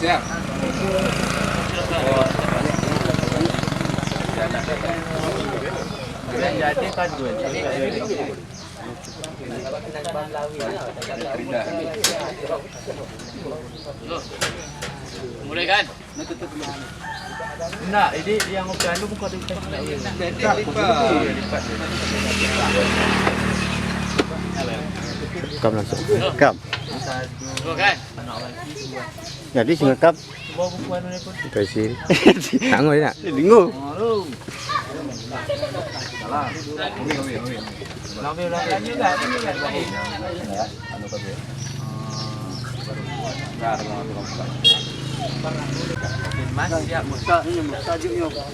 Siap. Jadi kan gue. Mulai kan? Nah, ini yang ukiran itu bukan lipat. Rekam langsung. Rekam. Dua kan? Jadi sing rekam Bawa bukuan ini pun. versi. Tanggo nak. Bingo. Salah. Lambe ulang juga ini kan. Mas siap Musa ini Musa juga.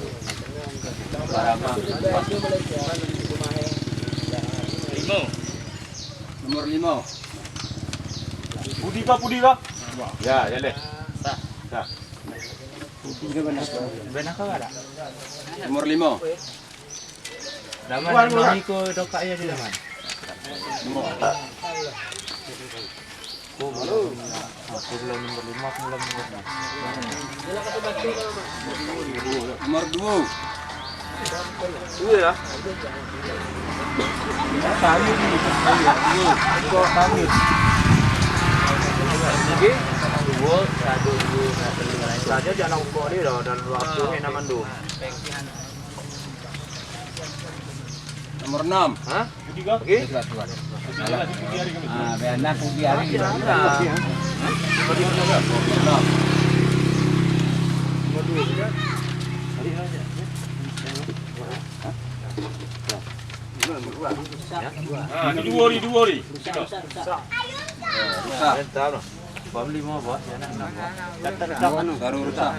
Nomor 5. Pudi kah? Ya, ya deh. benar kau ada. Nomor 5. Daman mami ko doka ya di daman. Aku belum nomor 5, aku belum nomor 6. Nomor 2. Iya ya. Kami ni. Kau kami. Lagi? Dua, satu, dua, saja jangan ukur ni dah dalam waktu ni nama tu. Nomor 6. Hah? Pudi kah? Okey. Ah, biarlah pergi hari ini. Dua ni. Tahu lah. Bom 5 bos, ya nak 6 bos. Baru rusak.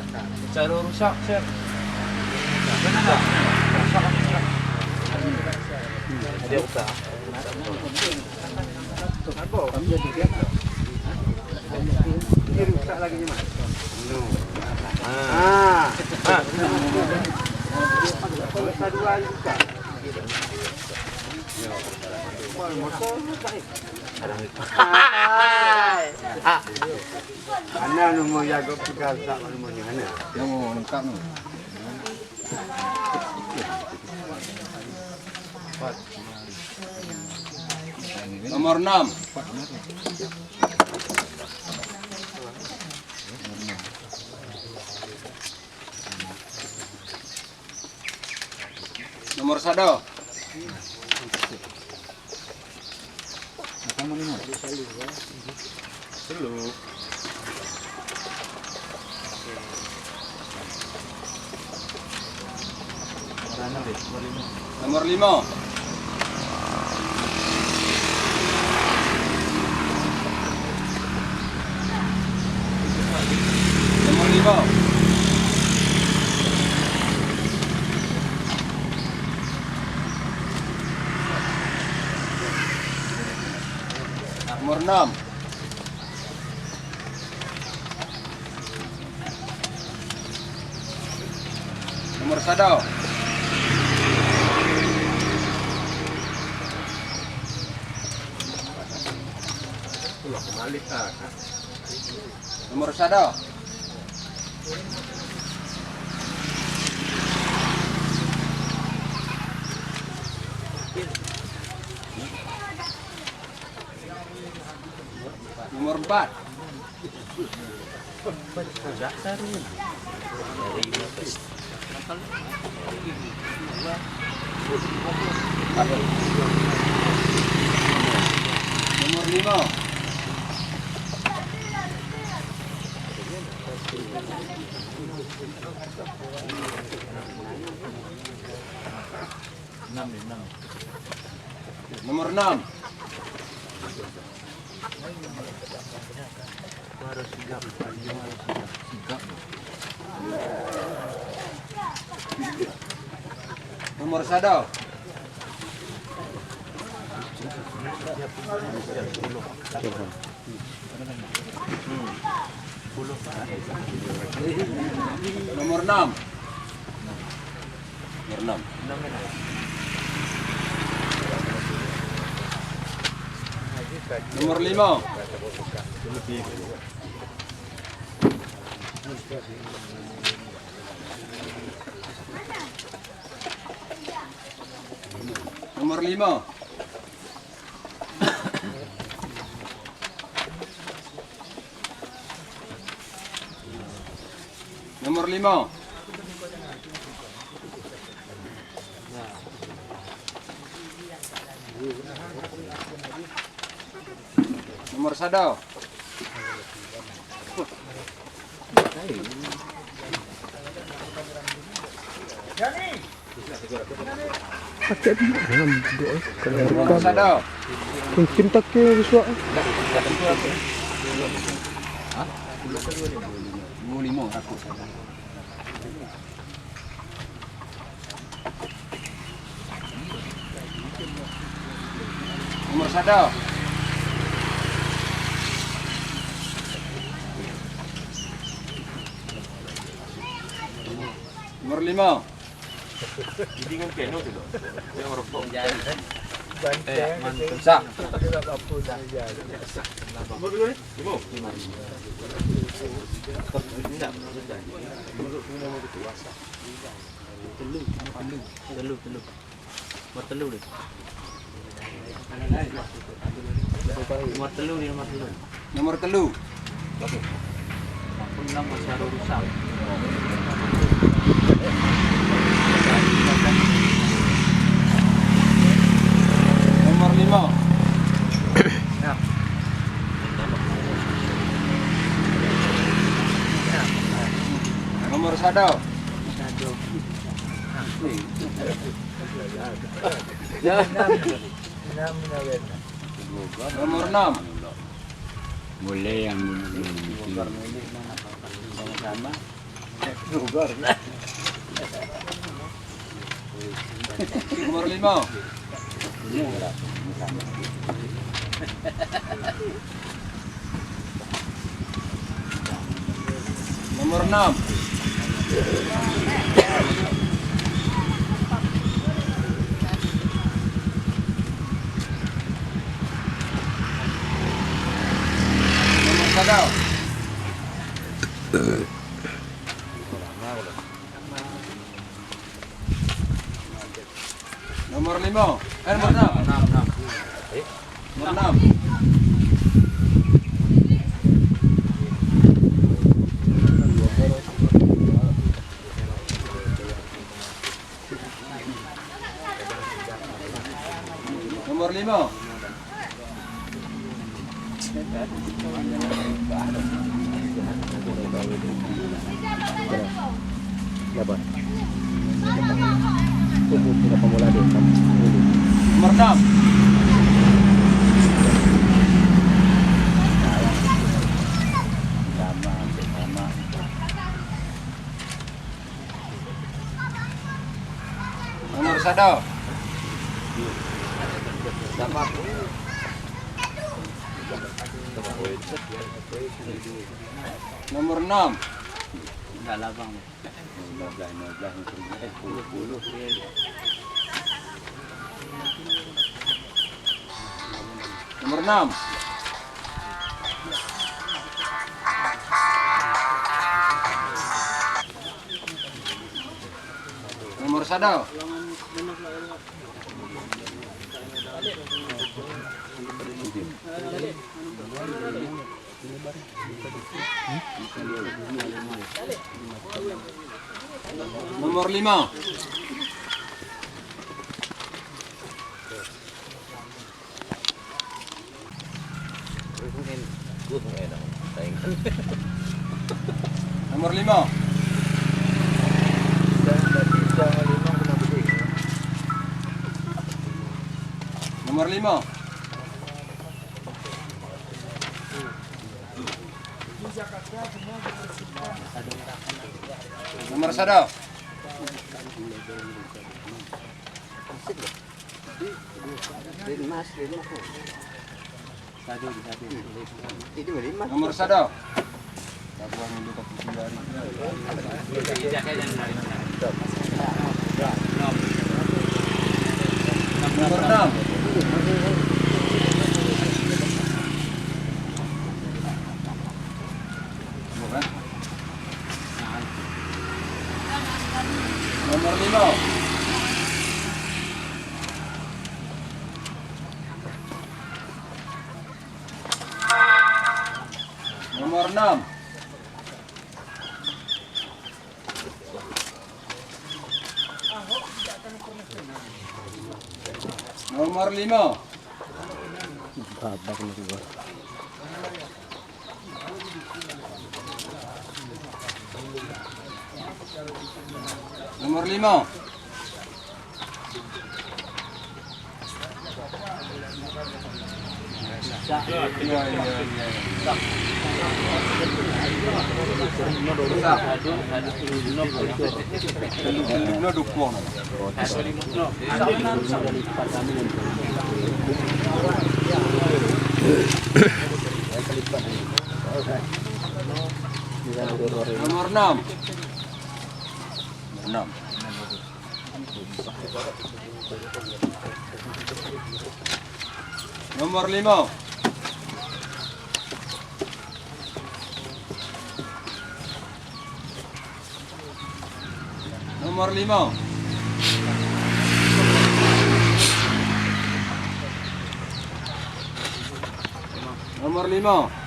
Cara rusak saya. Dia rusak. Ini rusak lagi ni, Mas. Dua juga. Mana nombor jago pegang tak nomornya mana? Yang lengkap ni. Nomor 6. Nomor 1. Nomor 5. Nomor 5. Nomor 6. Nomor 1. Nomor 1. Nomor 4. Nomor 5. Nomor 6. Nomor 1. Nomor 6. Nomor 6. Nomor 5. Nomor 5. Nomor 5. Nomor 1. Nomor 1. Mungkin tak ke suak. Nomor 1. Nomor 5. Jadi kan keno tu loh. Saya orang tua. Sak. Nomor dua ni? Lima. Telu. Buat telu deh. Buat telu ni nomor telu. Nomor 3. Aku bilang masih ada rusak. Nomor 5. Nomor 1. Nomor 6. Boleh yang Nomor 5. Nomor 6. Nomor 1. Nomor 5. Nomor 6. Nomor 6. Nomor 5. Dapat. Tubuh tidak pemula deh. Nomor 6. Nomor 1. Nomor 6. Enggak labang. Nomor 6. Nomor 1. Nomor 5. Nomor 5. Nomor 5. Nomor 1. Nomor 1. Nomor 6. Nomor 6. Nomor 5. Babak na siguro. Nomor 5. Nomor 6. 6. Nomor 5. Nomor 5. Nomor 5.